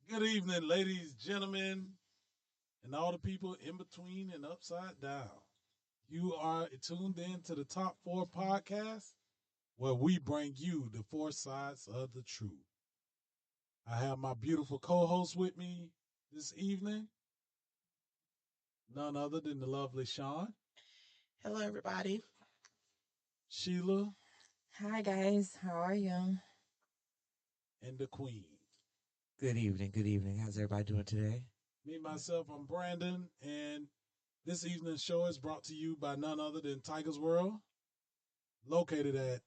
Good evening, ladies, gentlemen, and all the people in between and upside down. You are tuned in to the Top 4 podcast, where we bring you the four sides of the truth. I have my beautiful co host with me this evening, none other than the lovely Sean, Hello, everybody. Sheila, Hi guys, how are you? and the Queen. Good evening. Good evening. How's everybody doing today? Me, myself, I'm Brandon, and this evening's show is brought to you by none other than Tiger's World, located at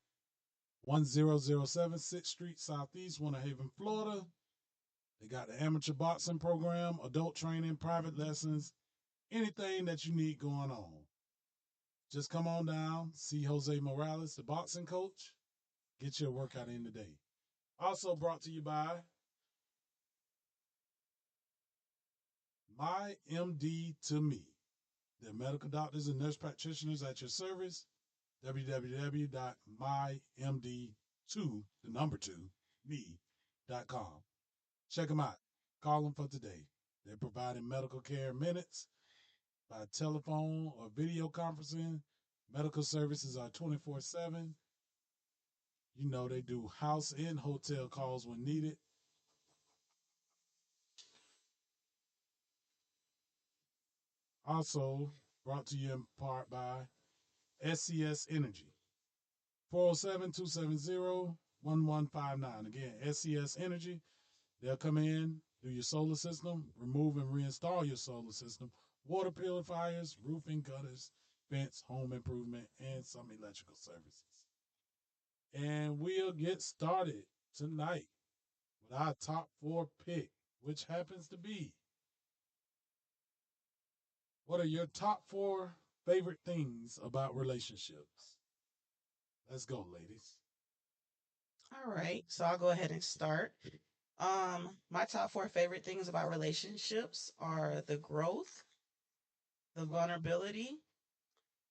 1007 6th Street Southeast, Winter Haven, Florida. They got the amateur boxing program, adult training, private lessons, anything that you need going on. Just come on down, see Jose Morales, the boxing coach, get your workout in today. Also brought to you by My MD to Me. They're medical doctors and nurse practitioners at your service. www.mymd2me.com. Check them out. Call them for today. They're providing medical care in minutes by telephone or video conferencing. Medical services are 24/7. You know, they do house and hotel calls when needed. Also brought to you in part by SCS Energy. 407-270-1159. Again, SCS Energy. They'll come in, do your solar system, remove and reinstall your solar system, water purifiers, roofing, gutters, vents, home improvement, and some electrical services. And we'll get started tonight with our top 4 pick, which happens to be, what are your top 4 favorite things about relationships? Let's go, ladies. All right, so I'll go ahead and start. My top four favorite things about relationships are the growth, the vulnerability,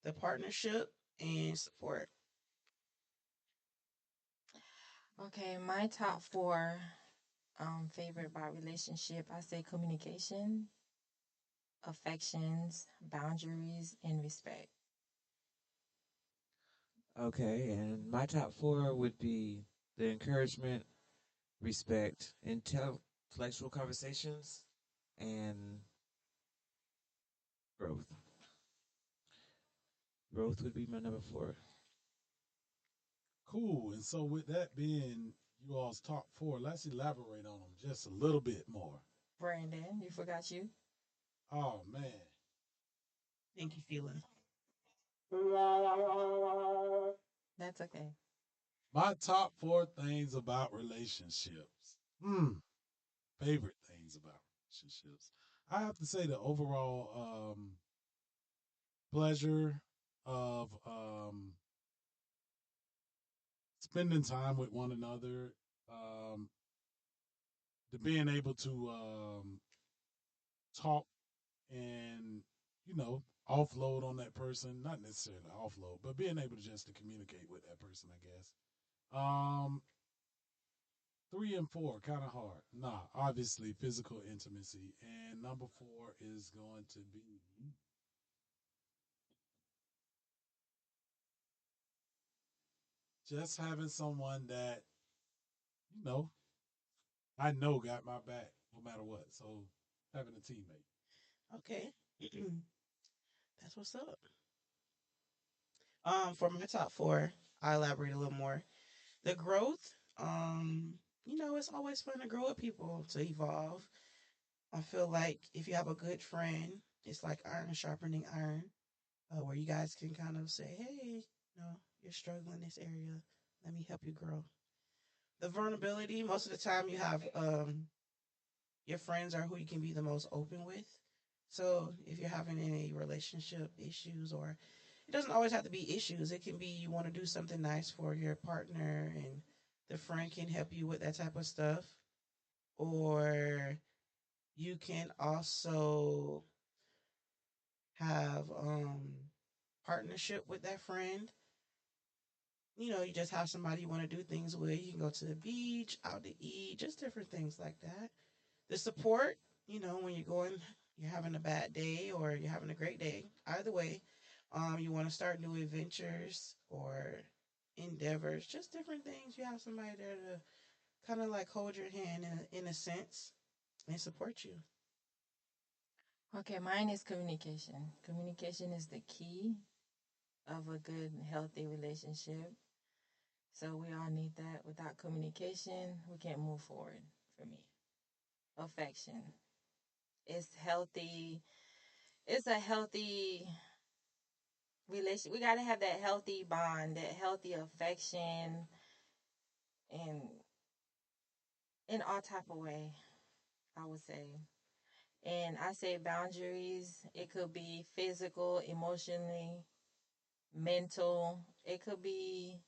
the partnership, and support. Okay, my top four favorite about relationship, I say communication, affections, boundaries, and respect. Okay, and my top four would be the encouragement, respect, intellectual conversations, and growth. Growth would be my number four. Cool. And so, with that being you all's top 4, let's elaborate on them just a little bit more. Brandon, you forgot you? Oh, man. Thank you, Sheila. That's okay. My top 4 things about relationships. Favorite things about relationships. I have to say the overall pleasure of spending time with one another, um, the being able to talk and offload on that person, not necessarily offload, but being able to just to communicate with that person, I guess. Um, 3 and 4 kind of hard. Nah, obviously physical intimacy, and number 4 is going to be just having someone that you know I know got my back no matter what. So having a teammate. Okay, that's what's up. For my top four, I elaborate a little more. The growth. It's always fun to grow with people to evolve. I feel like if you have a good friend, it's like iron sharpening iron, where you guys can kind of say, hey, you're struggling in this area. Let me help you grow. The vulnerability, most of the time you have your friends are who you can be the most open with. So if you're having any relationship issues, or it doesn't always have to be issues, it can be you want to do something nice for your partner and the friend can help you with that type of stuff. Or you can also have partnership with that friend. you just have somebody you want to do things with. You can go to the beach, out to eat, just different things like that. The support, when you're having a bad day or you're having a great day. Either way, you want to start new adventures or endeavors, just different things. You have somebody there to kind of like hold your hand in a sense and support you. Okay, mine is communication. Communication is the key of a good, healthy relationship. So we all need that. Without communication, we can't move forward for me. Affection. It's healthy. It's a healthy relation. We got to have that healthy bond, that healthy affection, and in all type of way, I would say. And I say boundaries. It could be physical, emotionally, mental. It could be,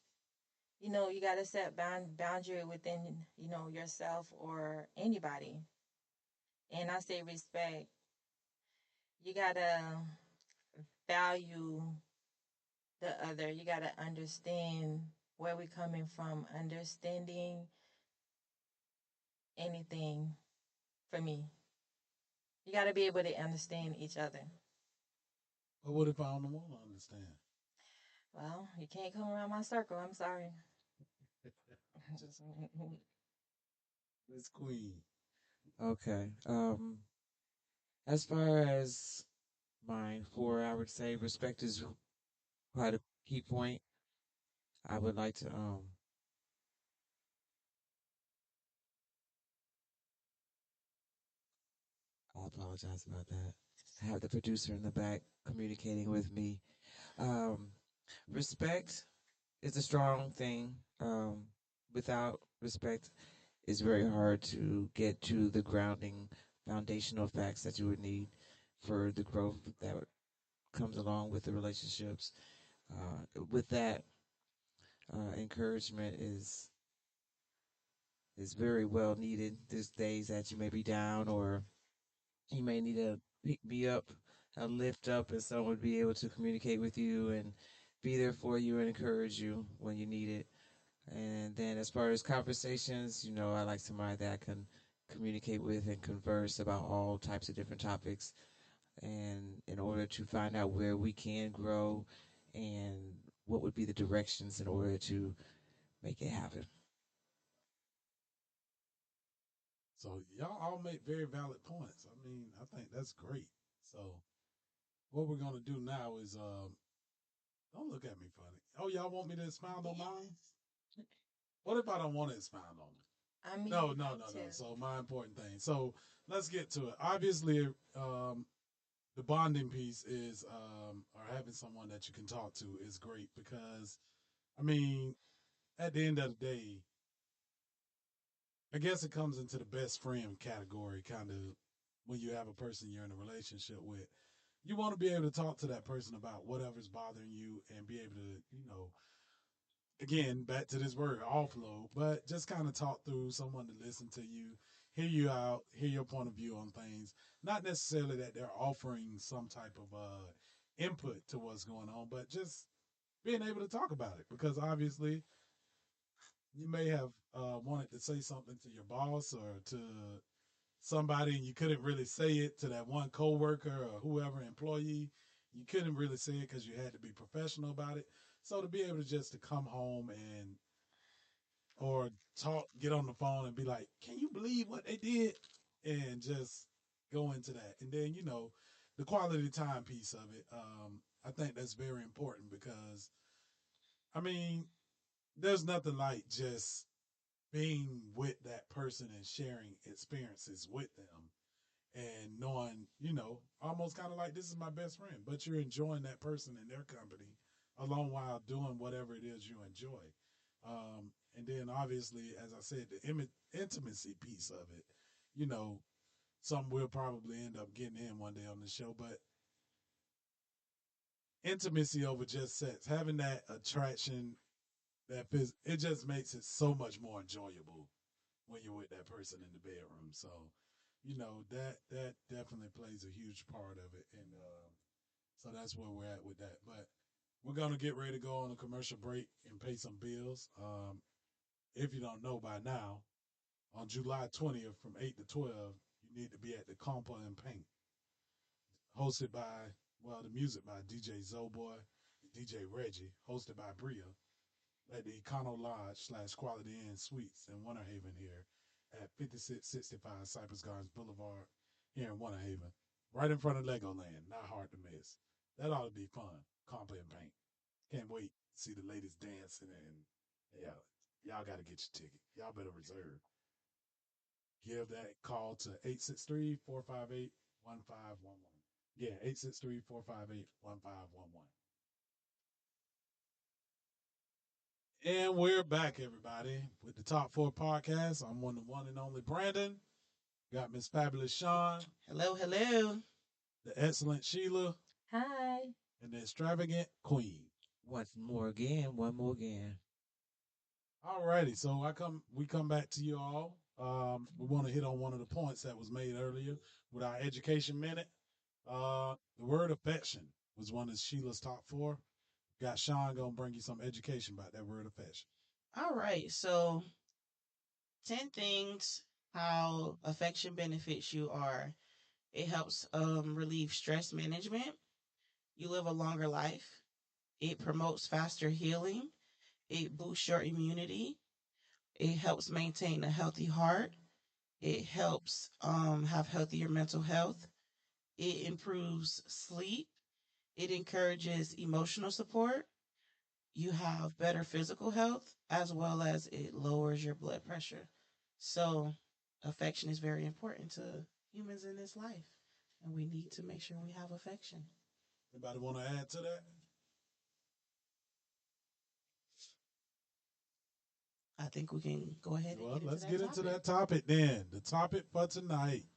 you got to set boundary within, yourself or anybody. And I say respect. You got to value the other. You got to understand where we're coming from, understanding anything for me. You got to be able to understand each other. But what if I don't want to understand? Well, you can't come around my circle. I'm sorry. Miss Queen. Okay. As far as mine, for I would say respect is quite a key point. I would like to I apologize about that. I have the producer in the back communicating with me. Um, Respect is a strong thing. Without respect, it's very hard to get to the grounding foundational facts that you would need for the growth that comes along with the relationships. With that, encouragement is very well needed. There's days that you may be down, or you may need to pick me up, a lift up, and someone would be able to communicate with you and be there for you and encourage you when you need it. And then as far as conversations, I like somebody that I can communicate with and converse about all types of different topics. And in order to find out where we can grow and what would be the directions in order to make it happen. So y'all all make very valid points. I mean, I think that's great. So what we're gonna do now is don't look at me funny. Oh, y'all want me to expound on mine? What if I don't want to expound on it? I mean, No. So my important thing. So let's get to it. Obviously, the bonding piece is or having someone that you can talk to is great because I mean, at the end of the day, I guess it comes into the best friend category, kind of when you have a person you're in a relationship with. You want to be able to talk to that person about whatever's bothering you and be able to, again, back to this word, offload, but just kind of talk through someone to listen to you, hear you out, hear your point of view on things. Not necessarily that they're offering some type of input to what's going on, but just being able to talk about it because obviously you may have wanted to say something to your boss or to somebody and you couldn't really say it to that one coworker or whoever employee. You couldn't really say it because you had to be professional about it. So to be able to just to come home and or talk, get on the phone and be like, "Can you believe what they did?" and just go into that. And then the quality time piece of it. I think that's very important because I mean, there's nothing like just being with that person and sharing experiences with them and knowing, almost kind of like this is my best friend, but you're enjoying that person and their company along while doing whatever it is you enjoy. And then obviously, as I said, the intimacy piece of it, you know, something we'll probably end up getting in one day on the show, but intimacy over just sex, having that attraction, it just makes it so much more enjoyable when you're with that person in the bedroom. So, that definitely plays a huge part of it, and so that's where we're at with that. But We're gonna get ready to go on a commercial break and pay some bills. If you don't know by now, on July 20th from 8 to 12, you need to be at the Compa and Paint, hosted by, well, the music by DJ Zoboy and DJ Reggie, hosted by Bria, at the Econo Lodge / Quality Inn Suites in Winter Haven here at 5665 Cypress Gardens Boulevard here in Winter Haven, right in front of Legoland. Not hard to miss. That ought to be fun. Compa and Paint. Can't wait to see the ladies dancing, and yeah, y'all got to get your ticket. Y'all better reserve. Give that call to 863-458-1511. Yeah, 863-458-1511. And we're back, everybody, with the Top 4 podcast. I'm the one and only Brandon. Got Miss Fabulous Sean. Hello, hello. The excellent Sheila. Hi. And the extravagant Queen. One more again. Alrighty, so we come back to you all. We want to hit on one of the points that was made earlier with our education minute. The word affection was one of Sheila's top 4. Got Sean gonna bring you some education about that word affection. All right, so 10 things how affection benefits you are: it helps relieve stress management, you live a longer life, it promotes faster healing, it boosts your immunity, it helps maintain a healthy heart, it helps have healthier mental health, it improves sleep, it encourages emotional support, you have better physical health, as well as it lowers your blood pressure. So, affection is very important to humans in this life, and we need to make sure we have affection. Anybody want to add to that? I think we can go ahead and let's get into that topic then. The topic for tonight: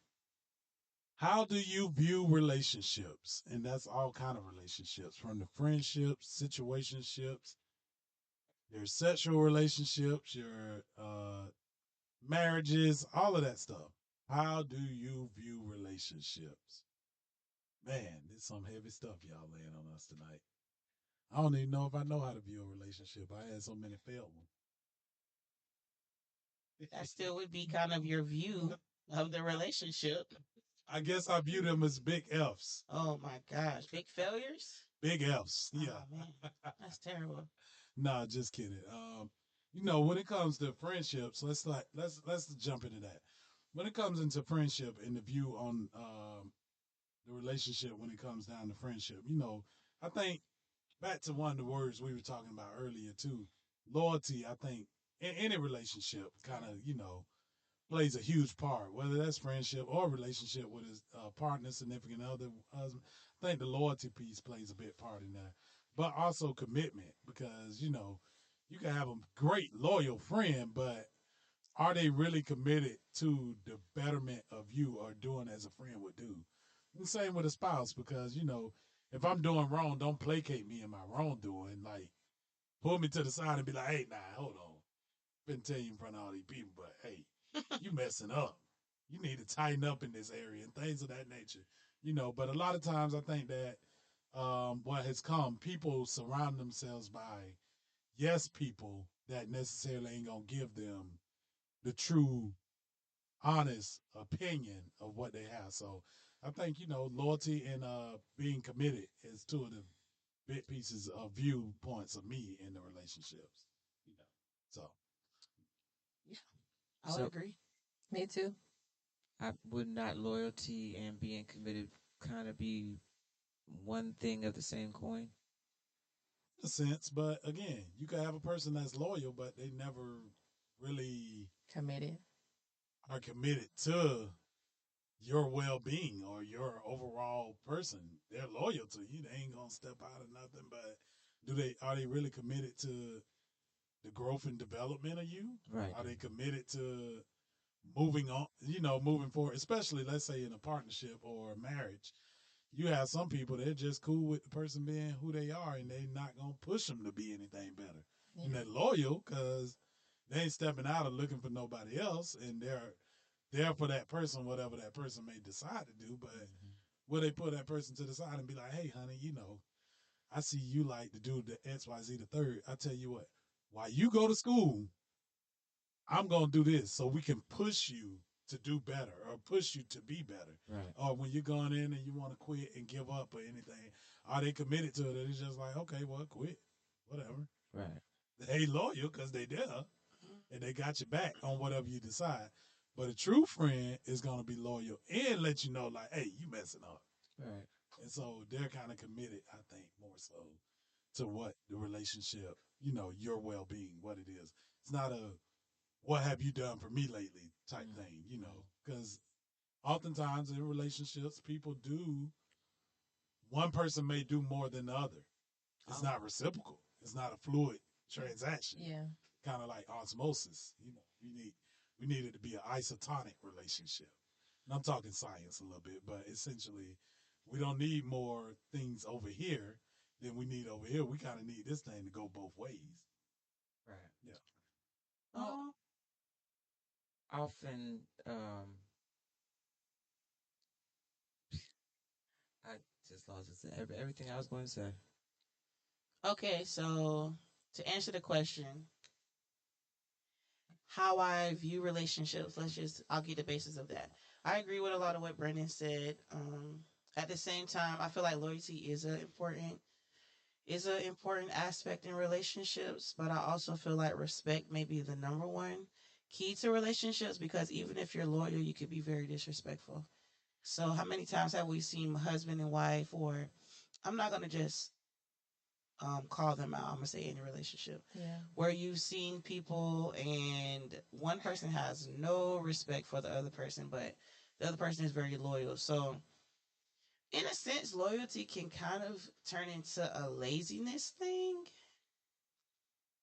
how do you view relationships? And that's all kind of relationships, from the friendships, situationships, your sexual relationships, your marriages, all of that stuff. How do you view relationships? Man, there's some heavy stuff y'all laying on us tonight. I don't even know if I know how to view a relationship. I had so many failed ones. That still would be kind of your view of the relationship. I guess I view them as big F's. Oh my gosh, big failures? Big F's, yeah. Oh, man. That's terrible. Nah, just kidding. When it comes to friendships, let's jump into that. When it comes into friendship and the view on the relationship, when it comes down to friendship, I think back to one of the words we were talking about earlier too, loyalty. I think in any relationship kind of plays a huge part, whether that's friendship or relationship with his partner, significant other, husband. I think the loyalty piece plays a big part in that, but also commitment, because you can have a great loyal friend, but are they really committed to the betterment of you or doing as a friend would do? And the same with a spouse, because if I'm doing wrong, don't placate me in my wrongdoing. Like, pull me to the side and be like, hey, nah, hold on. Been telling you in front of all these people, but hey, you messing up. You need to tighten up in this area and things of that nature. But a lot of times I think that what has come, people surround themselves by yes people that necessarily ain't going to give them the true, honest opinion of what they have. So I think, loyalty and being committed is two of the big pieces of viewpoints of me in the relationships. So. Yeah, I would agree. Me too. Would not loyalty and being committed kind of be one thing of the same coin? In a sense, but again, you could have a person that's loyal, but they never really are committed to your well-being or your overall person. They're loyal to you. They ain't gonna step out of nothing. But are they really committed to the growth and development of you? Right. Are they committed to moving on? Moving forward, especially let's say in a partnership or a marriage. You have some people they're just cool with the person being who they are, and they're not gonna push them to be anything better. Yeah. And they're loyal because they ain't stepping out or looking for nobody else, and they're there for that person, whatever that person may decide to do. But will they put that person to the side and be like, "Hey, honey, I see you like to do the XYZ the third. I tell you what, while you go to school, I'm going to do this so we can push you to do better or push you to be better. Right. Or when you're going in and you want to quit and give up or anything, are they committed to it? It's just like, okay, well, quit. Whatever. Right. They ain't loyal because they there and they got your back on whatever you decide. But a true friend is going to be loyal and let you know, like, hey, you messing up. Right. And so they're kind of committed, I think, more so to what the relationship, you know, your well being, what it is. It's not a what have you done for me lately type thing, you know, because oftentimes in relationships, people do, one person may do more than the other. It's not reciprocal, it's not a fluid transaction. Yeah. Kind of like osmosis, you know, we need it to be an isotonic relationship. And I'm talking science a little bit, but essentially, we don't need more things over here than we need over here. We kind of need this thing to go both ways. Right. Yeah. Oh, Often, I just lost everything I was going to say. okay. So to answer the question, how I view relationships, I'll get the basis of that. I agree with a lot of what Brendan said. At the same time, I feel like loyalty is an important aspect in relationships, but I also feel like respect may be the number one key to relationships because even if you're loyal, you could be very disrespectful. So how many times have we seen husband and wife, or I'm not gonna just call them out. I'm gonna say any relationship Yeah. where you've seen people and one person has no respect for the other person, but the other person is very loyal. So in a sense, loyalty can kind of turn into a laziness thing.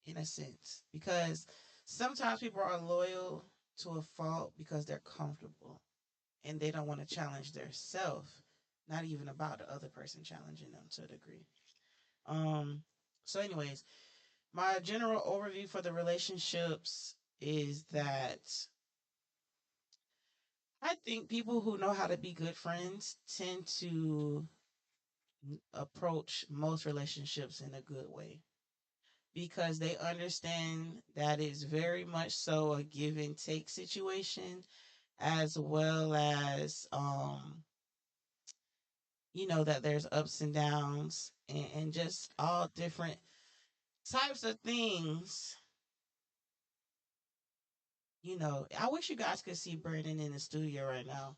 In a sense, because sometimes people are loyal to a fault because they're comfortable and they don't want to challenge their self, not even about the other person challenging them to a degree. Um, so, anyways, my general overview for the relationships is that I think people who know how to be good friends tend to approach most relationships in a good way because they understand that it's very much so a give and take situation as well as that there's ups and downs and just all different types of things. I wish you guys could see Brandon in the studio right now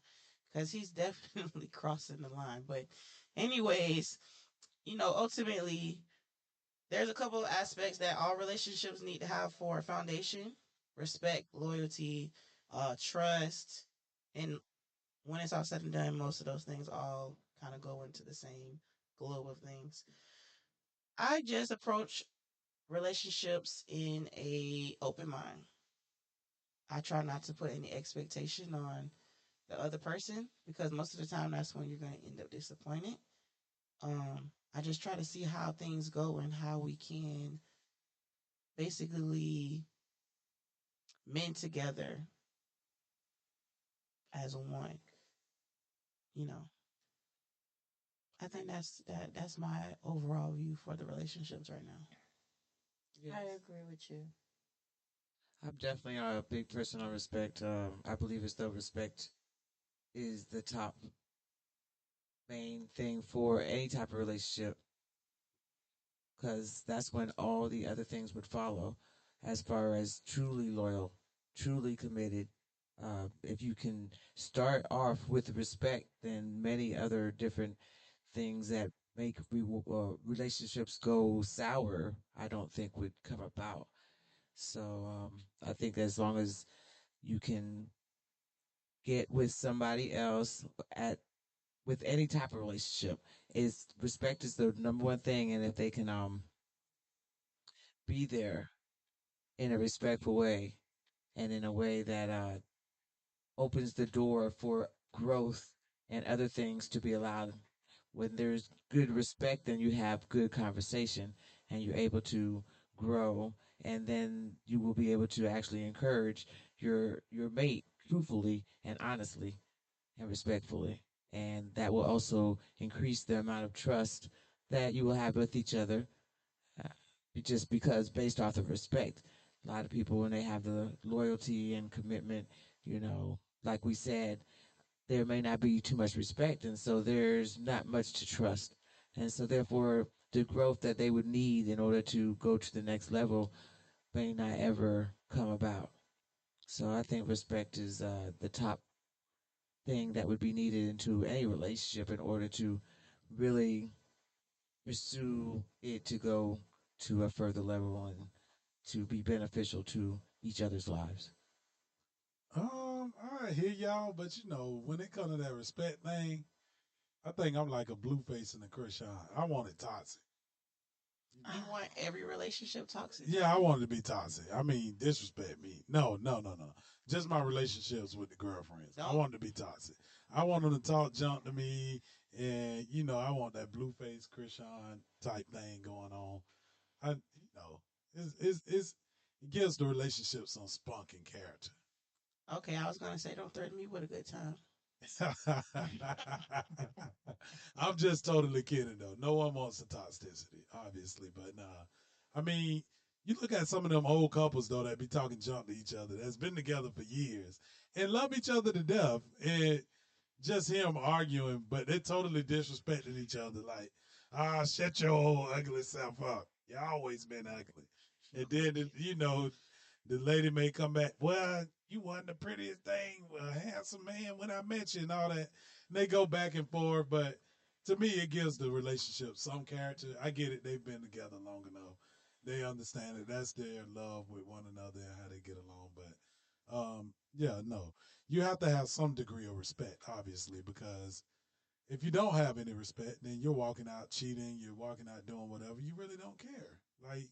because he's definitely crossing the line. But, anyways, ultimately, there's a couple of aspects that all relationships need to have for a foundation: respect, loyalty, trust. And when it's all said and done, most of those things all kind of go into the same globe of things. I just approach relationships in a open mind. I try not to put any expectation on the other person because most of the time that's when you're going to end up disappointed. I just try to see how things go and how we can basically mend together as one. You know, I think that's my overall view for the relationships right now. I agree with you. I'm definitely a big person on respect. I believe as though respect is the top main thing for any type of relationship because that's when all the other things would follow as far as truly loyal, truly committed. If you can start off with respect, then many other different things that make relationships go sour, I don't think would come about. So I think as long as you can get with somebody else at with any type of relationship, is respect is the number one thing, and if they can be there in a respectful way and in a way that opens the door for growth and other things to be allowed. When there's good respect, then you have good conversation and you're able to grow, and then you will be able to actually encourage your mate truthfully and honestly and respectfully. And that will also increase the amount of trust that you will have with each other, uh, just because based off of respect. A lot of people, when they have the loyalty and commitment, like we said, there may not be too much respect, and so there's not much to trust. And so, therefore, the growth that they would need in order to go to the next level may not ever come about. So, I think respect is the top thing that would be needed into any relationship in order to really pursue it to go to a further level and to be beneficial to each other's lives. I hear y'all, but when it comes to that respect thing, I think I'm like a Blueface and a Krishan. I want it toxic. You want every relationship toxic? Yeah, I want it to be toxic. I mean, disrespect me. No, no, no, no. Just my relationships with the girlfriends. I Don't. want it to be toxic. I want them to talk junk to me, and I want that Blueface Krishan type thing going on. It gives the relationship some spunk and character. Okay, I was gonna say don't threaten me with a good time. I'm just totally kidding though. No one wants the toxicity, obviously, but nah. I mean, you look at some of them old couples though that be talking junk to each other that's been together for years and love each other to death, and just him arguing, but they're totally disrespecting each other. Like, shut your old ugly self up. You always been ugly, and then the lady may come back. Well, you wasn't the prettiest thing, a handsome man when I met you, and all that. And they go back and forth, but to me, it gives the relationship some character. I get it; they've been together long enough. They understand it. That's their love with one another and how they get along. But yeah, no, you have to have some degree of respect, obviously, because if you don't have any respect, then you're walking out cheating, you're walking out doing whatever. You really don't care. Like,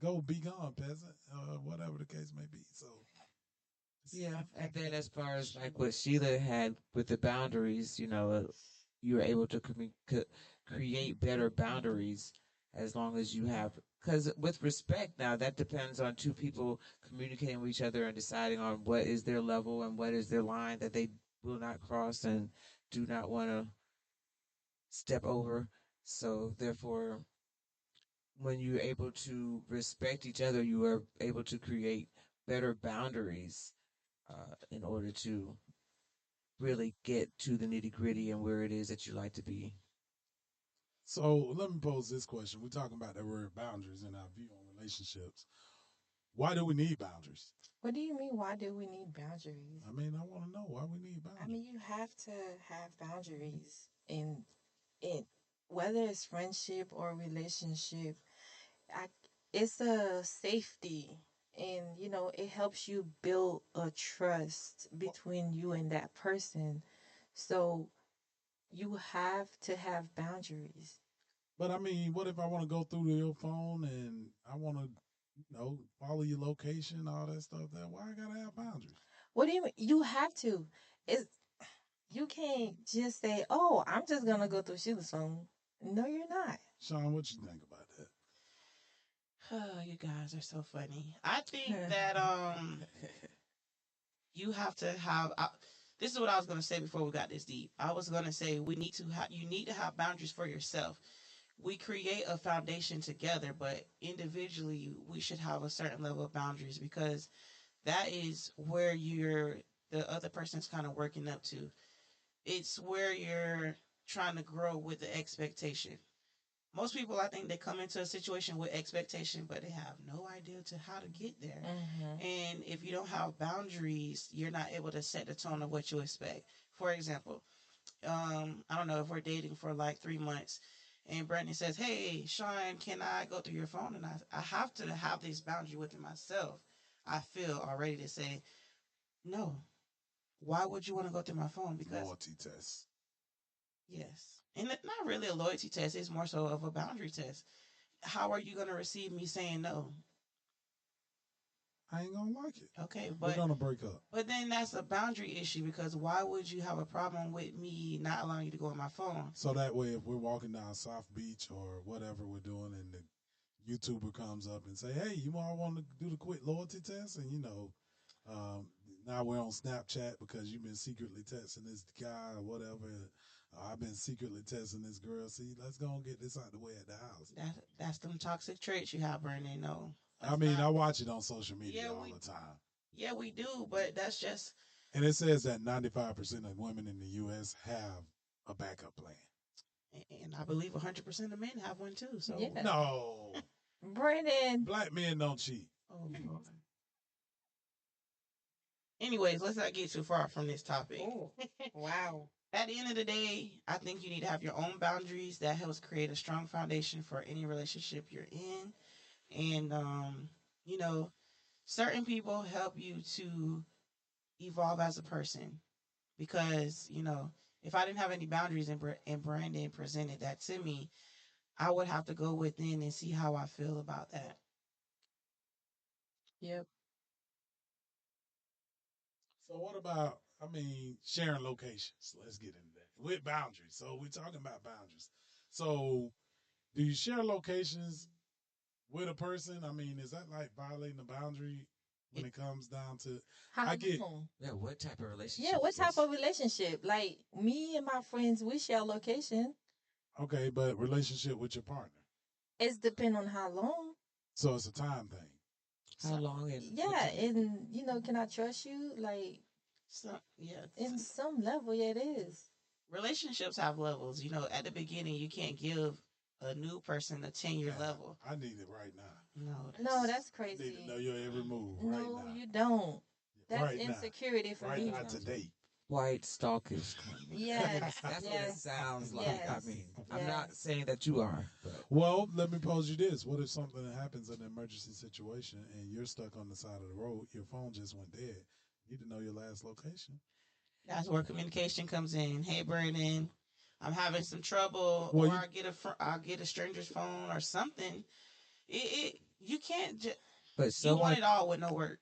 go be gone, peasant, whatever the case may be. So, Yeah, and then as far as like what Sheila had with the boundaries, you were able to create better boundaries as long as you have. Because with respect now, that depends on two people communicating with each other and deciding on what is their level and what is their line that they will not cross and do not want to step over. So therefore, when you're able to respect each other, you are able to create better boundaries in order to really get to the nitty gritty and where it is that you like to be. so let me pose this question. We're talking about the word boundaries in our view on relationships. Why do we need boundaries? What do you mean? Why do we need boundaries? I mean, I want to know why we need I boundaries. mean, you have to have boundaries in it, whether it's friendship or relationship. I, it's a safety, and it helps you build a trust between you and that person. So you have to have boundaries. But I mean, what if I want to go through your phone and I want to, follow your location, all that stuff? That why I gotta have boundaries? What do you mean? You have to. It's You can't just say, "Oh, I'm just gonna go through Sheila's phone." No, you're not. Sean, what you think about that? Oh, you guys are so funny. I think that you have to have. This is what I was gonna say before we got this deep. I was gonna say we need to have. You need to have boundaries for yourself. We create a foundation together, but individually, we should have a certain level of boundaries because that is where the other person's kind of working up to. It's where you're trying to grow with the expectation. Most people, I think, they come into a situation with expectation, but they have no idea to how to get there. Mm-hmm. And if you don't have boundaries, you're not able to set the tone of what you expect. For example, I don't know if we're dating for like 3 months, and Brandon says, "Hey, Sean, can I go through your phone?" And I have to have this boundary within myself. I feel already to say no. Why would you want to go through my phone? Because Loyalty test. yes, and it's not really a loyalty test. It's more so of a boundary test. How are you going to receive me saying no? I ain't gonna like it. Okay, We're gonna break up. but then that's a boundary issue because why would you have a problem with me not allowing you to go on my phone? So that way, if we're walking down South Beach or whatever we're doing, and the YouTuber comes up and say, "Hey, you all want to do the quick loyalty test?" And um, now we're on Snapchat because you've been secretly texting this guy or whatever. I've been secretly testing this girl. See, let's go and get this out the way at the house. That's them toxic traits you have, Brandon. No, I that's mean, not. I watch it on social media Yeah, all we the time. yeah we do, but that's just And it says that 95% of women in the U.S. have a backup plan. and I believe 100% of men have one too. So Yeah. No. Brandon. Black men don't cheat. oh Lord. Anyways, let's not get too far from this topic. Oh, wow. At the end of the day, I think you need to have your own boundaries. That helps create a strong foundation for any relationship you're in. And, you know, certain people help you to evolve as a person. Because, if I didn't have any boundaries and Brandon presented that to me, I would have to go within and see how I feel about that. Yep. So what about, sharing locations? Let's get into that. With boundaries. So we're talking about boundaries. So do you share locations with a person? I mean, is that like violating the boundary when it comes down to How I get- long? Yeah, what type of relationship? Yeah, what is type this? of relationship? Like me and my friends, we share location. okay, but relationship with your partner. It's depend on how long. So it's a time thing. How long? And Yeah, and can I trust you? Like So, yeah. in some level, yeah, it is. Relationships have levels. At the beginning, you can't give a new person a 10-year Man, level. I need it right now. No, that's I need to crazy. know your every move No, right now. you don't. That's right insecurity for now. Right me. now today. white stalkers. Yes, That's what it yes, sounds like. yes, I mean, I'm yes. not saying that you are, but Well, let me pose you this. What if something happens in an emergency situation and you're stuck on the side of the road, your phone just went dead? You need to know your last location. That's where communication comes in. Hey, Brandon, I'm having some trouble, Well, or you- I'll get a stranger's phone or something. You can't just but you someone want it all with no work.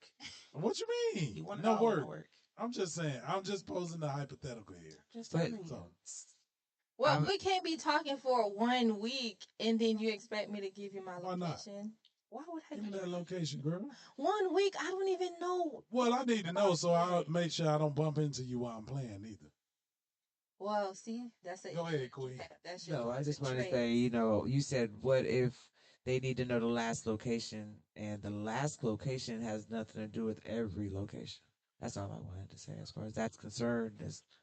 What you mean? You want it No all with work. no work. I'm just saying. I'm just posing the hypothetical here. Just But- tell me. So, Well, I'm- we can't be talking for 1 week and then you expect me to give you my Why not? location. Why would I give me give that you location, girl. 1 week? I don't even know. Well, I need to know so I'll make sure I don't bump into you while I'm playing either. Well, see, that's a Go ahead, Queen. That's your no, I just want to trait. say, you said what if they need to know the last location, and the last location has nothing to do with every location. That's all I wanted to say as far as that's concerned.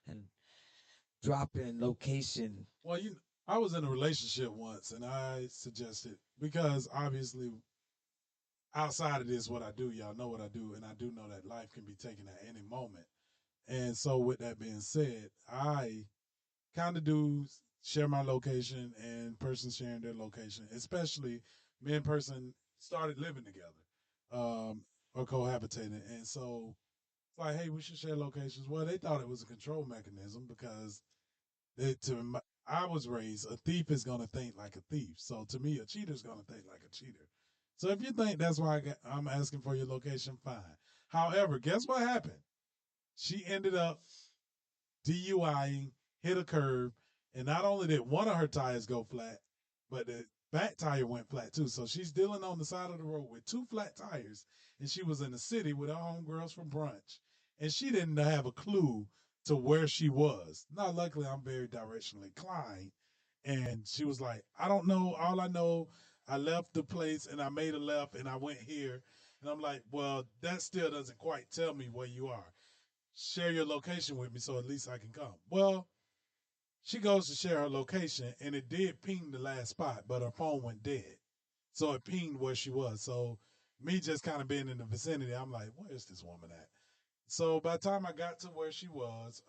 And dropping location. Well, I was in a relationship once, and I suggested because obviously outside of this, what I do, y'all know what I do, and I do know that life can be taken at any moment. And so, with that being said, I kind of do share my location and person sharing their location, especially me and person started living together or cohabitating. And so, it's like, hey, we should share locations. Well, they thought it was a control mechanism because I was raised, a thief is going to think like a thief. So to me, a cheater is going to think like a cheater. So if you think that's why I'm asking for your location, fine. However, guess what happened? She ended up DUIing, hit a curb, and not only did one of her tires go flat, but the back tire went flat too. So she's dealing on the side of the road with 2 flat tires, and she was in the city with her homegirls from brunch, and she didn't have a clue to where she was. Now, luckily, I'm very directionally inclined, and she was like, I don't know. All I know, I left the place, and I made a left, and I went here. And I'm like, well, that still doesn't quite tell me where you are. Share your location with me so at least I can come. Well, she goes to share her location, and it did ping the last spot, but her phone went dead. So it pinged where she was. So me just kind of being in the vicinity, I'm like, where's this woman at? So by the time I got to where she was,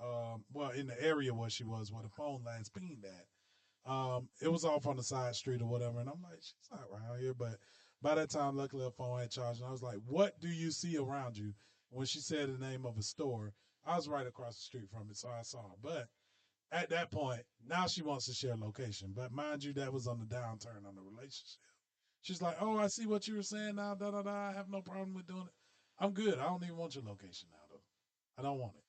in the area where she was, where the phone last pinged at, it was off on the side street or whatever. And I'm like, she's not around here. But by that time, luckily, her phone had charged. And I was like, what do you see around you? When she said the name of a store, I was right across the street from it, so I saw her. But at that point, now she wants to share location. But mind you, that was on the downturn on the relationship. She's like, oh, I see what you were saying now, da-da-da. I have no problem with doing it. I'm good. I don't even want your location now, though. I don't want it.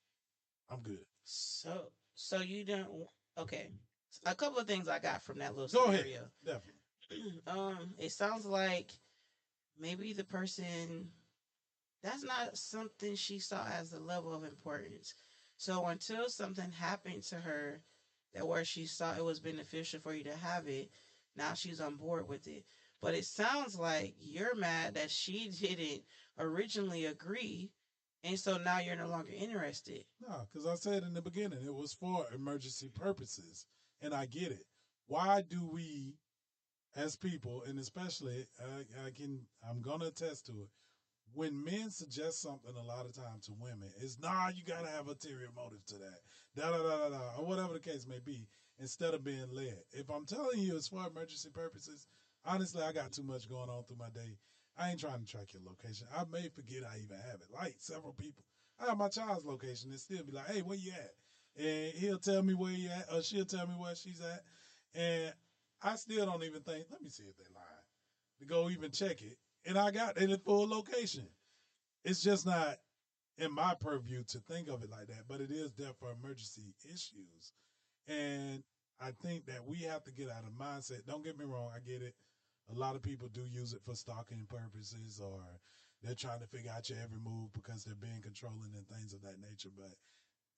I'm good. So you don't. Okay, a couple of things I got from that little Go scenario. ahead. Definitely. It sounds like maybe the person, that's not something she saw as a level of importance. So until something happened to her that where she saw it was beneficial for you to have it, now she's on board with it. But it sounds like you're mad that she didn't originally agree, and so now you're no longer interested. No, because I said in the beginning it was for emergency purposes, and I get it. Why do we, as people, and especially I'm gonna attest to it. When men suggest something, a lot of times to women, it's nah, you gotta have ulterior motive to that, da da da da da, or whatever the case may be. Instead of being led, if I'm telling you it's for emergency purposes, honestly, I got too much going on through my day. I ain't trying to track your location. I may forget I even have it. Like several people, I have my child's location and still be like, "Hey, where you at?" And he'll tell me where he at, or she'll tell me where she's at, and I still don't even think. Let me see if they lying to go even check it, and I got it in full location. It's just not in my purview to think of it like that, but it is there for emergency issues. And I think that we have to get out of mindset. Don't get me wrong, I get it. A lot of people do use it for stalking purposes, or they're trying to figure out your every move because they're being controlling and things of that nature. But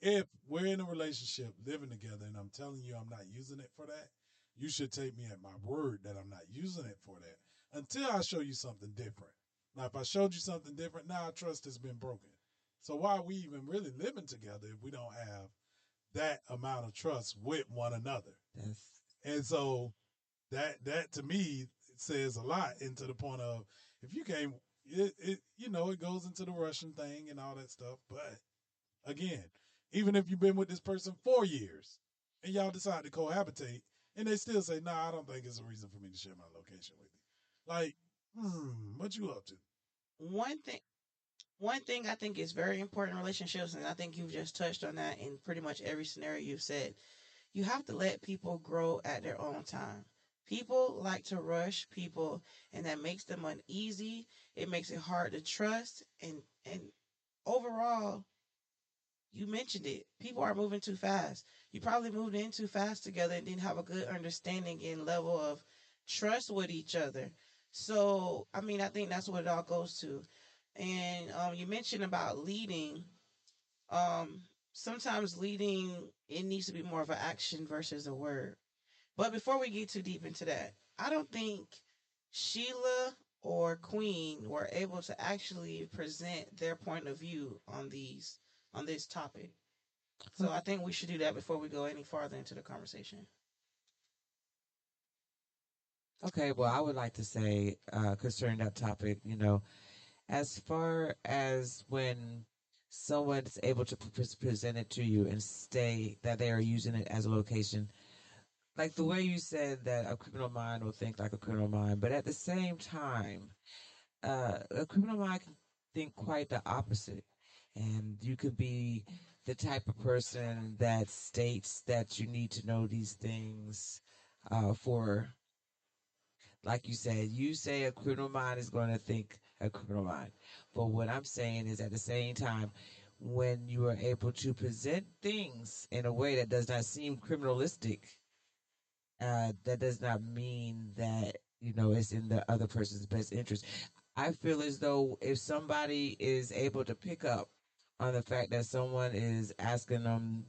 if we're in a relationship living together and I'm telling you I'm not using it for that, you should take me at my word that I'm not using it for that until I show you something different. Now, if I showed you something different, now trust has been broken. So why are we even really living together if we don't have that amount of trust with one another? That's And so that to me says a lot, into the point of, if you can't, it goes into the Russian thing and all that stuff. But again, even if you've been with this person 4 years and y'all decide to cohabitate, and they still say, "Nah, I don't think it's a reason for me to share my location with you." Like, what you up to? One thing one thing I think is very important in relationships, and I think you've just touched on that in pretty much every scenario you've said, you have to let people grow at their own time. People like to rush people, and that makes them uneasy. It makes it hard to trust, and overall, you mentioned it. People are moving too fast. You probably moved in too fast together and didn't have a good understanding and level of trust with each other. So, I mean, I think that's what it all goes to. And you mentioned about leading. Um, Sometimes leading, it needs to be more of an action versus a word. But before we get too deep into that, I don't think Sheila or Queen were able to actually present their point of view on this topic. So I think we should do that before we go any farther into the conversation. okay. Well, I would like to say concerning that topic, as far as when someone's able to present it to you and say that they are using it as a location, like the way you said that a criminal mind will think like a criminal mind, but at the same time, a criminal mind can think quite the opposite. And you could be the type of person that states that you need to know these things for, like you say a criminal mind is going to think a criminal mind. But what I'm saying is at the same time, when you are able to present things in a way that does not seem criminalistic, that does not mean that it's in the other person's best interest. I feel as though if somebody is able to pick up on the fact that someone is asking them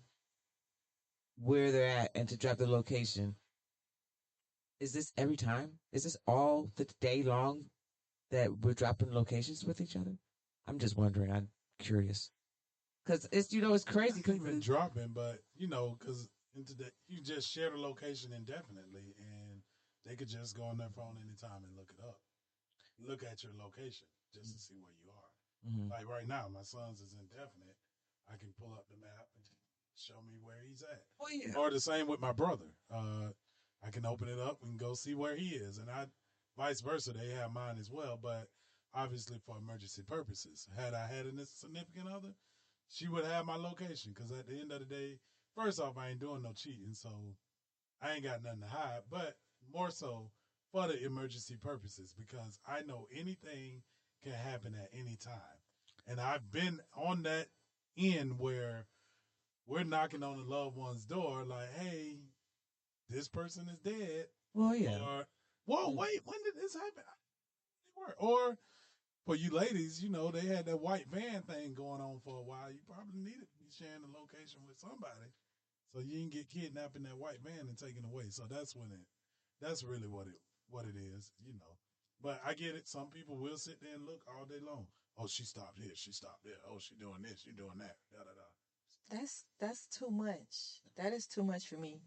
where they're at and to drop the location, is this every time? Is this all the day long that we're dropping locations with each other? I'm just wondering. I'm curious because it's crazy. Not even dropping, but because you just share the location indefinitely, and they could just go on their phone anytime and look it up. Look at your location just to see where you are. Mm-hmm. Like right now, my son's is indefinite. I can pull up the map and show me where he's at. Oh yeah. Or the same with my brother. I can open it up and go see where he is, and I, vice versa. They have mine as well, but obviously for emergency purposes. Had I had a significant other, she would have my location, because at the end of the day, first off, I ain't doing no cheating, so I ain't got nothing to hide. But more so for the emergency purposes, because I know anything can happen at any time, and I've been on that end where we're knocking on the loved one's door, like, "Hey, this person is dead," Well, yeah. or "Whoa, wait, when did this happen?" Or for you ladies, they had that white van thing going on for a while. You probably needed to be sharing the location with somebody. So you can get kidnapped in that white van and taken away. So that's really what it is, you know. But I get it. Some people will sit there and look all day long. Oh, she stopped here. She stopped there. Oh, she doing this. She doing that. Da da da. That's too much. That is too much for me.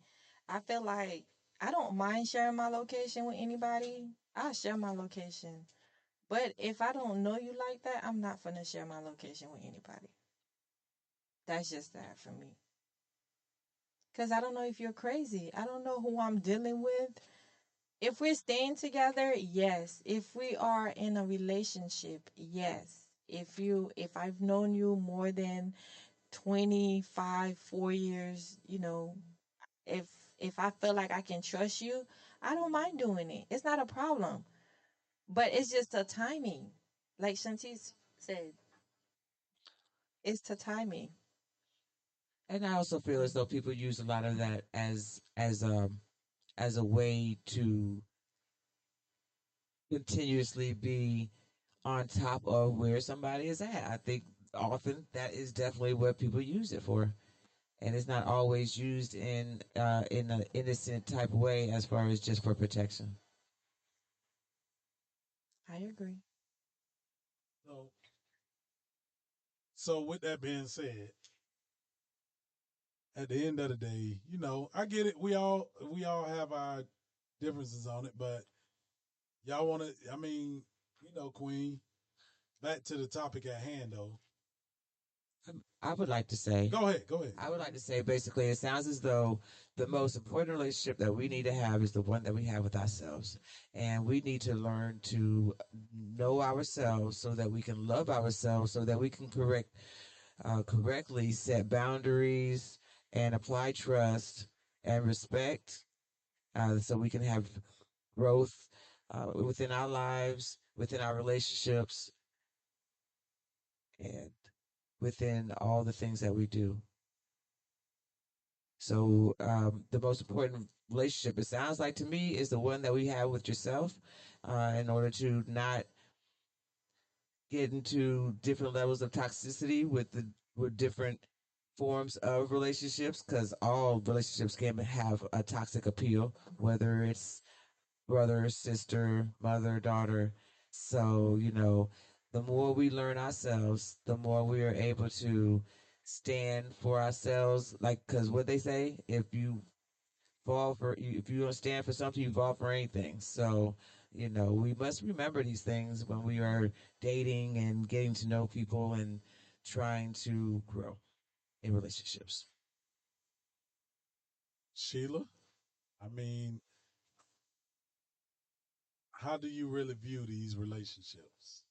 I feel like I don't mind sharing my location with anybody. I share my location. But if I don't know you like that, I'm not gonna share my location with anybody. That's just that for me. Cause I don't know if you're crazy. I don't know who I'm dealing with. If we're staying together, yes. If we are in a relationship, yes. If I've known you more than 25, 4 years, if if I feel like I can trust you, I don't mind doing it. It's not a problem. But it's just the timing. Like Shantice said, it's the timing. And I also feel as though people use a lot of that as a way to continuously be on top of where somebody is at. I think often that is definitely what people use it for, and it's not always used in an innocent type of way as far as just for protection. I agree. So so with that being said, at the end of the day, I get it. We all have our differences on it, but y'all want to. I mean, Queen. Back to the topic at hand, though. I would like to say, Go ahead. Go ahead. I would like to say, basically, it sounds as though the most important relationship that we need to have is the one that we have with ourselves, and we need to learn to know ourselves so that we can love ourselves, so that we can correctly set boundaries and apply trust and respect, so we can have growth within our lives, within our relationships, and within all the things that we do. So, the most important relationship, it sounds like to me, is the one that we have with yourself, in order to not get into different levels of toxicity with different forms of relationships, because all relationships can have a toxic appeal, whether it's brother, sister, mother, daughter. So, the more we learn ourselves, the more we are able to stand for ourselves. Like, because what they say, if you don't stand for something, you fall for anything. So, we must remember these things when we are dating and getting to know people and trying to grow in relationships. Sheila, I mean, how do you really view these relationships?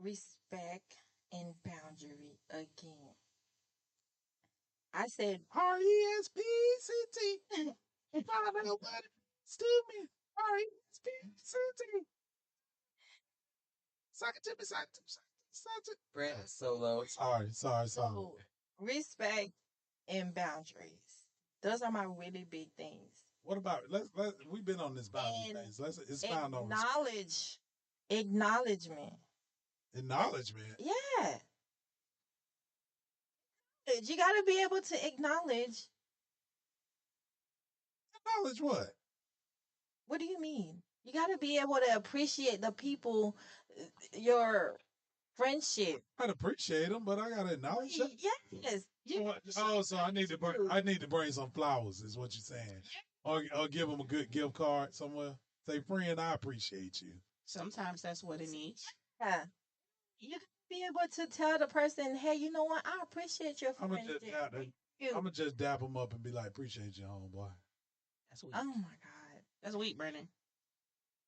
Respect and boundary again. I said, RESPCT. Find out what stupid. RESPCT. Suck it to me, suck it to me, suck it to me. Brandon Solo. Sorry. so respect and boundaries. Those are my really big things. What about we've been on this boundary And things. Let's expound on respect. Acknowledgement. Acknowledgement. Yeah. You got to be able to acknowledge. Acknowledge what? What do you mean? You got to be able to appreciate the people, your friendship. I'd appreciate them, but I gotta acknowledge them. Yes. So I need to bring some flowers. Is what you're saying? Or give them a good gift card somewhere. Say, friend, I appreciate you. Sometimes that's what it needs. Yeah. You got to be able to tell the person, hey, you know what? I appreciate your friendship. I'm gonna just dap them up and be like, appreciate you, homeboy. That's weak. Oh my God. That's weak, Brandon.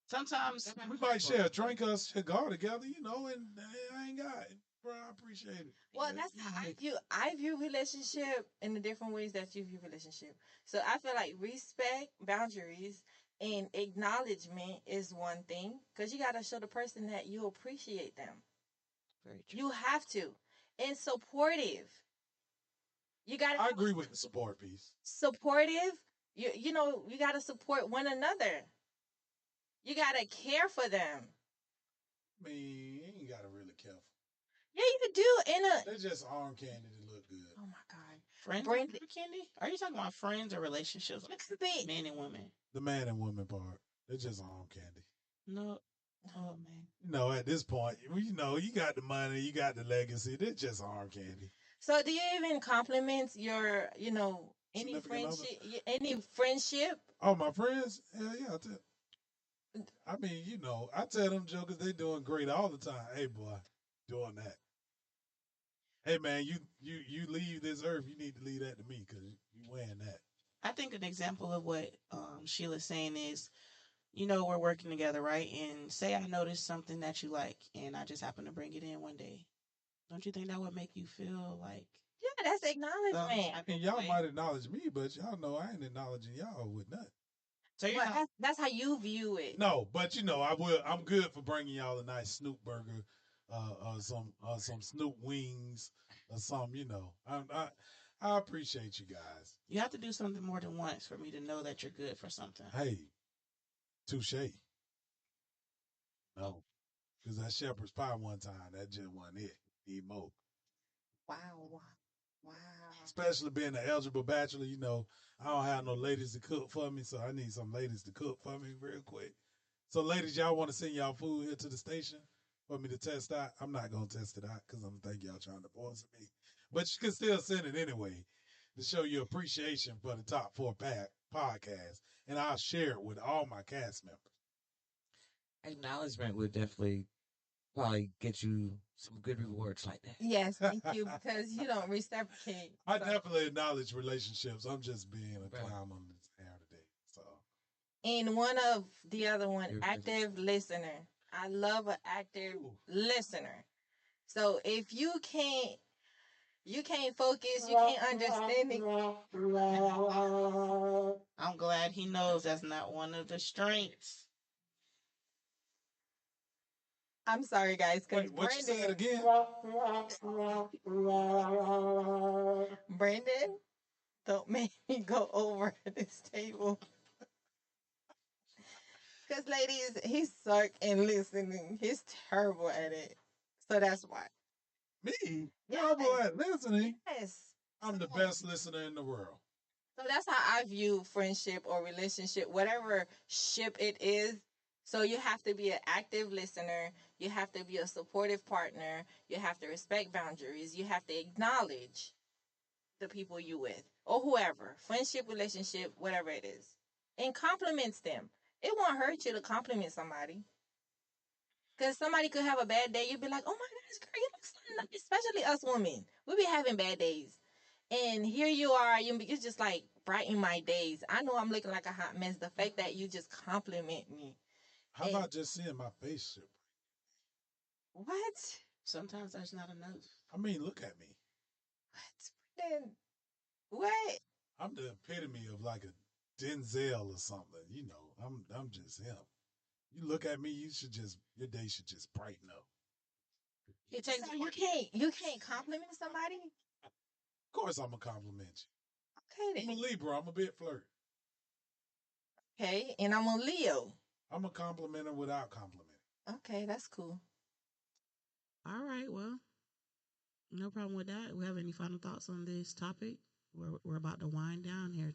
Sometimes We might share a drink or a cigar together, and I ain't got it. Bro, I appreciate it. Well, that's how I view relationship in the different ways that you view relationship. So I feel like respect, boundaries, and acknowledgement is one thing because you got to show the person that you appreciate them. very true. You have to, and supportive. You got I to agree with the support piece. supportive. You got to support one another. You got to care for them. I mean, you ain't gotta really care. Yeah, you do. They're just arm candy to look good. Oh my God. Friends Brandon, with candy? Are you talking about friends or relationships? Like men and women? The man and woman part. They're just arm candy. No. Oh man. You know, at this point, you know, you got the money, you got the legacy. They're just arm candy. so do you even compliment your, any Significant other? friendship, any friendship? Oh, my friends? Hell yeah. I mean, you know, I tell them jokers they doing great all the time. Hey, boy, doing that. Hey, man, you leave this earth, you need to leave that to me because you wearing that. I think an example of what Sheila's saying is, we're working together, right? And say I notice something that you like, and I just happen to bring it in one day. Don't you think that would make you feel like Yeah, that's acknowledgement. I mean, y'all might acknowledge me, but y'all know I ain't acknowledging y'all with nothing. So you're Well, not, that's how you view it. No, but you know, I'm good for bringing y'all a nice Snoop burger, some Snoop wings, or some. You know, I appreciate you guys. you have to do something more than once for me to know that you're good for something. Hey, touche. No, because that shepherd's pie one time, that just wasn't it. Need more. Wow. Wow. Especially being an eligible bachelor, you know, I don't have no ladies to cook for me, so I need some ladies to cook for me real quick. So, ladies, y'all want to send y'all food here to the station for me to test out? I'm not gonna test it out because I'm gonna think y'all trying to poison me. But you can still send it anyway to show your appreciation for the Top 4 podcast, and I'll share it with all my cast members. Acknowledgement would definitely probably get you some good rewards like that. Yes, thank you, because you don't reciprocate. I So- definitely acknowledge relationships. I'm just being a Right. clown on this air today. So. And one of the other one, You're- active listener. I love an active Ooh. listener. So if you can't focus, you can't understand it. I'm glad he knows that's not one of the strengths. I'm sorry, guys, because Wait, what you said again? Brandon, don't make me go over this table. Because, ladies, he's suck in listening. He's terrible at it. So that's why. Me? Yes. Y'all boy listening. Yes. I'm the best listener in the world. So that's how I view friendship or relationship, whatever ship it is. So you have to be an active listener. You have to be a supportive partner. You have to respect boundaries. You have to acknowledge the people you with or whoever, friendship, relationship, whatever it is, and compliments them. It won't hurt you to compliment somebody. Because somebody could have a bad day. You'd be like, oh my gosh, girl, you look so nice. Especially us women. We be having bad days. And here you are, you just like brighten my days. I know I'm looking like a hot mess. The fact that you just compliment me. How about just seeing my face? What? Sometimes that's not enough. I mean, look at me. What? Then what? I'm the epitome of like a Denzel or something. You know, I'm just him. You look at me, your day should just brighten up. It takes So you can't compliment somebody? Of course, I'm gonna compliment Okay you. I'm a then. Libra. I'm a bit flirt. Okay, and I'm a Leo. I'm a complimenter without complimenting. Okay, that's cool. All right, well, no problem with that. We have any final thoughts on this topic? We're about to wind down here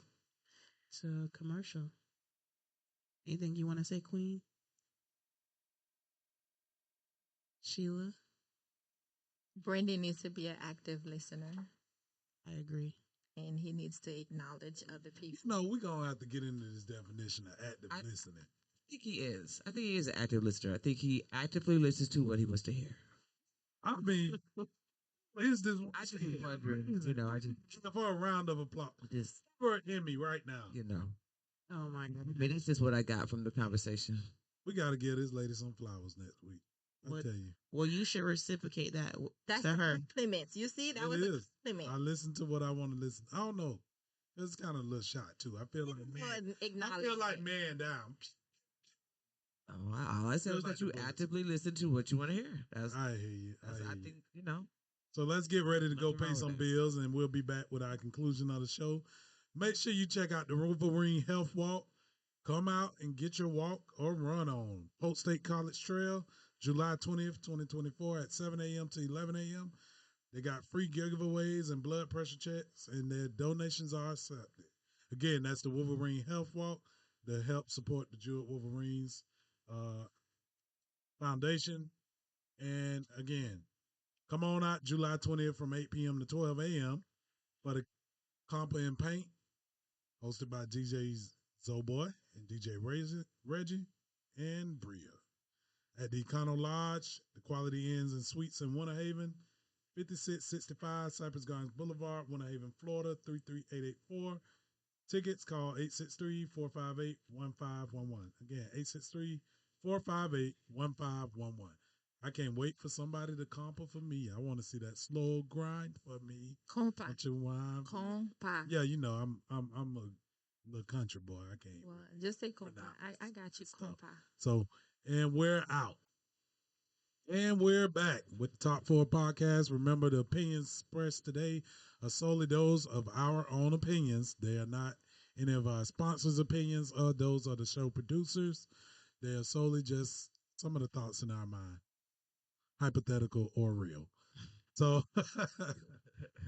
to commercial. Anything you want to say, Queen? Sheila? Brendan needs to be an active listener, I agree. and he needs to acknowledge other people. You know, we're gonna have to get into this definition of active listening. I think he is. I think he is an active listener. I think he actively listens to what he wants to hear. I mean, is this? I just wondering, I just for a round of applause for an Emmy right now. Oh my God. I mean, it's just what I got from the conversation. We got to give this lady some flowers next week. I'll What? tell you. Well, you should reciprocate that That's to the her. compliments. You see, that It was is. a compliment. I listen to what I want to listen. I don't know. It's kind of a little shot too. I feel like man. I feel like man down. Oh, all I said was that you actively listen to what you want to hear. I hear you. I think, So let's get ready to go Nothing pay wrong with some that. bills, and we'll be back with our conclusion of the show. Make sure you check out the Wolverine Health Walk. Come out and get your walk or run on Polk State College Trail. July 20th, 2024 at 7 a.m. to 11 a.m. They got free giveaways and blood pressure checks, and their donations are accepted. Again, that's the Wolverine Health Walk to help support the Jewett Wolverines uh, Foundation. And again, come on out July 20th from 8 p.m. to 12 a.m. for the Compa and Paint, hosted by DJ Zoboy and DJ Reggie and Bria. At the Econo Lodge, the Quality Inns and Suites in Winter Haven, 5665 Cypress Gardens Boulevard, Winter Haven, Florida, 33884. Tickets call 863-458-1511. Again, 863-458-1511. I can't wait for somebody to compa for me. I want to see that slow grind for me. Compa. Bunch of wine. Compa. Yeah, you know, I'm a little country boy. I can't. Well, just say compa. pronounce I got you, stuff. compa. So, and we're out. And we're back with the Top 4 podcast. Remember, the opinions expressed today are solely those of our own opinions. They are not any of our sponsors' opinions or those of the show producers. They are solely just some of the thoughts in our mind, hypothetical or real. So,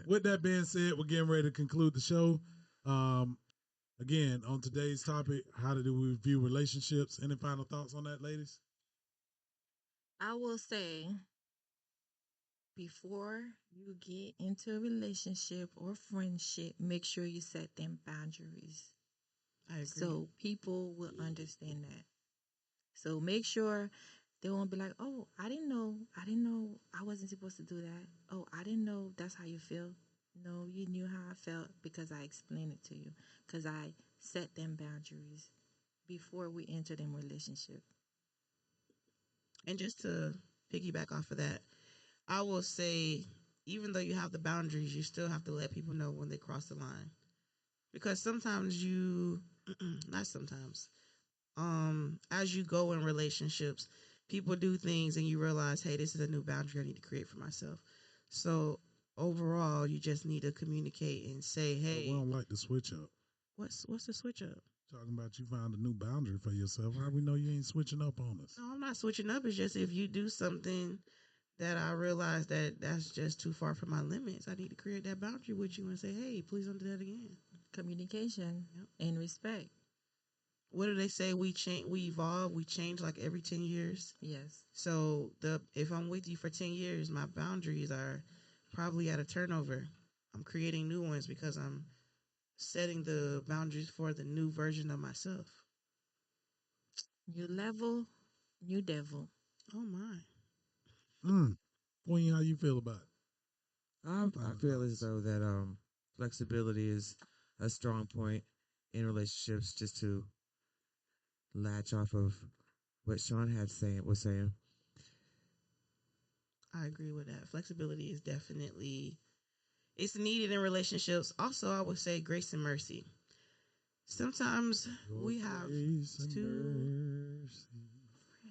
with that being said, we're getting ready to conclude the show. Again, on today's topic, how do we view relationships? Any final thoughts on that, ladies? I will say, before you get into a relationship or friendship, make sure you set them boundaries. I agree. So people will understand that. So make sure they won't be like, oh, I didn't know I wasn't supposed to do that. Oh, I didn't know that's how you feel. No, you knew how I felt because I explained it to you. Because I set them boundaries before we enter them relationship. And just to piggyback off of that, I will say, even though you have the boundaries, you still have to let people know when they cross the line. Because sometimes not sometimes, as you go in relationships, people do things and you realize, hey, this is a new boundary I need to create for myself. So overall, you just need to communicate and say, hey. But we don't like to switch up. What's the switch up? Talking about you found a new boundary for yourself. How we know you ain't switching up on us? No, I'm not switching up. It's just if you do something that I realize that's just too far from my limits, I need to create that boundary with you and say, hey, please don't do that again. Communication and respect. What do they say? We change, we evolve, we change like every 10 years. Yes. So if I'm with you for 10 years, my boundaries are probably at a turnover. I'm creating new ones because I'm setting the boundaries for the new version of myself. New level, new devil. Oh my. Queen, how you feel about it? I feel as though that flexibility is a strong point in relationships. Just to latch off of what Sean was saying. I agree with that. Flexibility is definitely, it's needed in relationships. Also, I would say grace and mercy. Sometimes we have too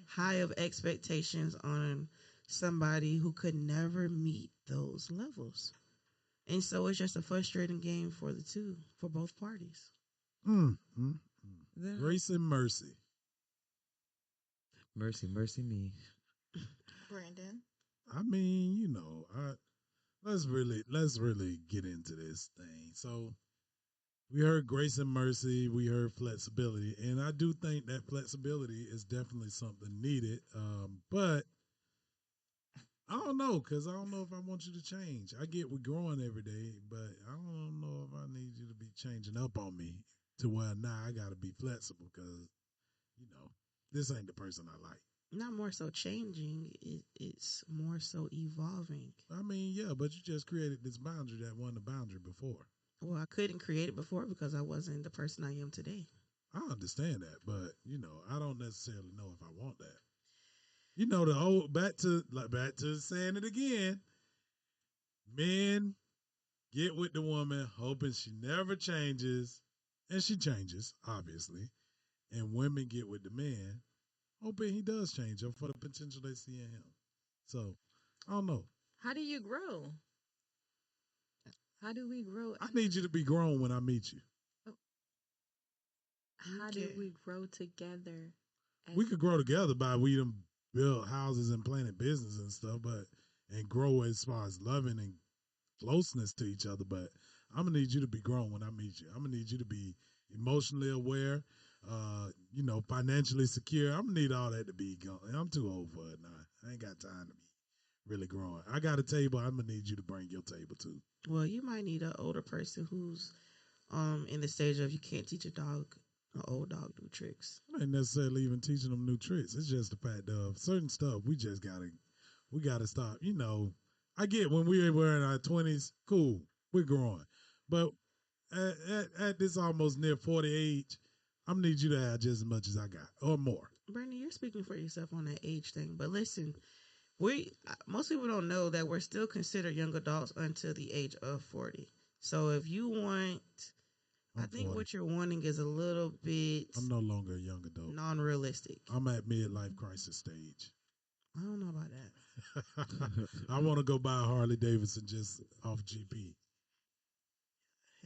high of expectations on somebody who could never meet those levels. And so it's just a frustrating game for both parties. Grace and mercy. Mercy me. Brandon. I mean, you know, let's really get into this thing. So we heard grace and mercy, we heard flexibility, and I do think that flexibility is definitely something needed. But I don't know, because I don't know if I want you to change. I get we're growing every day, but I don't know if I need you to be changing up on me to where now I got to be flexible because, you know, this ain't the person I like. Not more so changing, it's more so evolving. I mean, yeah, but you just created this boundary that wasn't a boundary before. Well, I couldn't create it before because I wasn't the person I am today. I understand that, but, you know, I don't necessarily know if I want that. You know, the old back to saying it again. Men get with the woman hoping she never changes, and she changes, obviously. And women get with the man hoping he does change up for the potential they see in him. So, I don't know. How do you grow? How do we grow? I need you to be grown when I meet you. How do we grow together? We could grow together by we done build houses and planted business and stuff, but and grow as far as loving and closeness to each other. But I'm gonna need you to be grown when I meet you. I'm gonna need you to be emotionally aware, financially secure. I'm gonna need all that to be gone. I'm too old for it now. I ain't got time to be really growing. I got a table. I'm gonna need you to bring your table too. Well, you might need an older person who's in the stage of you can't teach an old dog new tricks. I ain't necessarily even teaching them new tricks. It's just the fact of certain stuff we gotta stop. I get when we were in our 20s, cool, we're growing, but at this almost near 40 age, I'm gonna need you to have just as much as I got or more. Brandon, you're speaking for yourself on that age thing, but listen, most people don't know that we're still considered young adults until the age of 40. So if you want, I think 40. what you're wanting is a little bit I'm no longer a young adult. non-realistic. I'm at midlife crisis stage. I don't know about that. I want to go buy a Harley Davidson just off GP.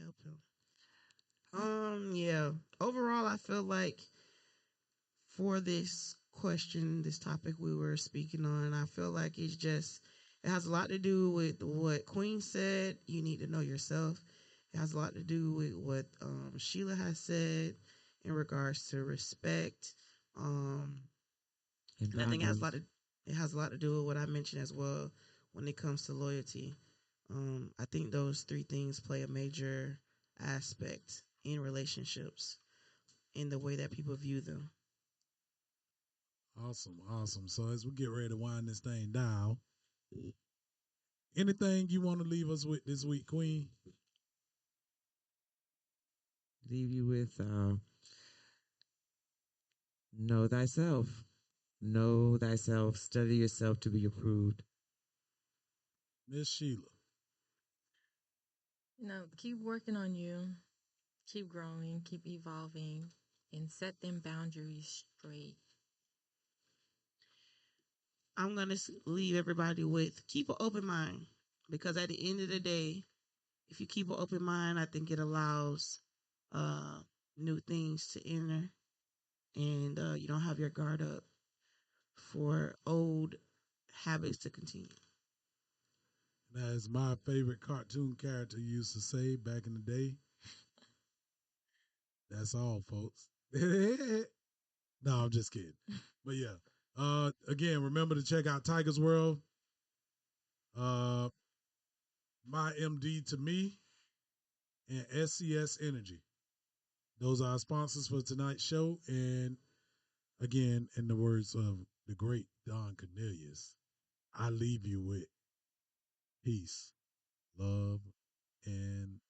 Help him. Yeah. Overall, I feel like for this question, this topic we were speaking on, I feel like it has a lot to do with what Queen said. You need to know yourself. It has a lot to do with what Sheila has said in regards to respect. And I think it has a lot to do with what I mentioned as well when it comes to loyalty. I think those three things play a major aspect in relationships in the way that people view them. Awesome. So as we get ready to wind this thing down, anything you want to leave us with this week, Queen? Leave you with know thyself. Know thyself. Study yourself to be approved. Miss Sheila. Keep working on you. Keep growing. Keep evolving. And set them boundaries straight. I'm going to leave everybody with keep an open mind, because at the end of the day, if you keep an open mind, I think it allows new things to enter, and you don't have your guard up for old habits to continue. As my favorite cartoon character used to say back in the day, that's all, folks. No, I'm just kidding. But yeah. Again, remember to check out Tiger's World. My MD to me and SCS Energy. Those are our sponsors for tonight's show. And again, in the words of the great Don Cornelius, I leave you with peace, love, and